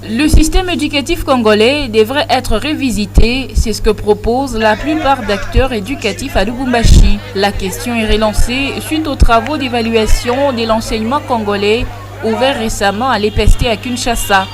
Le système éducatif congolais devrait être révisité, c'est ce que proposent la plupart d'acteurs éducatifs à Lubumbashi. La question est relancée suite aux travaux d'évaluation de l'enseignement congolais ouverts récemment à l'EPST à Kinshasa.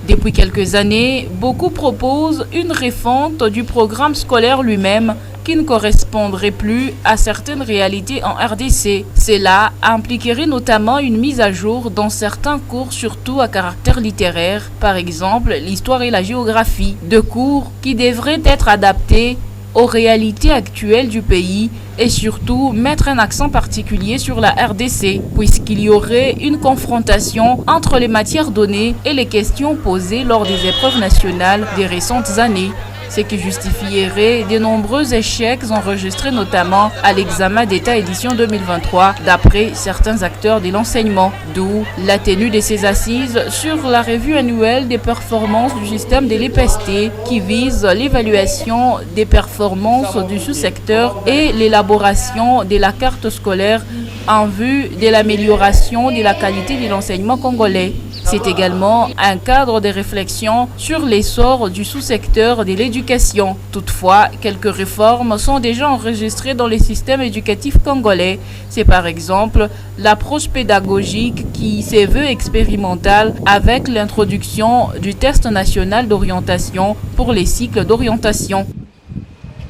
Depuis quelques années, beaucoup proposent une refonte du programme scolaire lui-même qui ne correspondrait plus à certaines réalités en RDC. Cela impliquerait notamment une mise à jour dans certains cours, surtout à caractère littéraire, par exemple l'histoire et la géographie, de cours qui devraient être adaptés aux réalités actuelles du pays et surtout mettre un accent particulier sur la RDC, puisqu'il y aurait une confrontation entre les matières données et les questions posées lors des épreuves nationales des récentes années, ce qui justifierait de nombreux échecs enregistrés notamment à l'examen d'État édition 2023 d'après certains acteurs de l'enseignement, d'où la tenue de ces assises sur la revue annuelle des performances du système de l'EPST qui vise l'évaluation des performances du sous-secteur et l'élaboration de la carte scolaire en vue de l'amélioration de la qualité de l'enseignement congolais. C'est également un cadre de réflexion sur l'essor du sous-secteur de l'éducation. Toutefois, quelques réformes sont déjà enregistrées dans le système éducatif congolais. C'est par exemple l'approche pédagogique qui se veut expérimentale avec l'introduction du test national d'orientation pour les cycles d'orientation.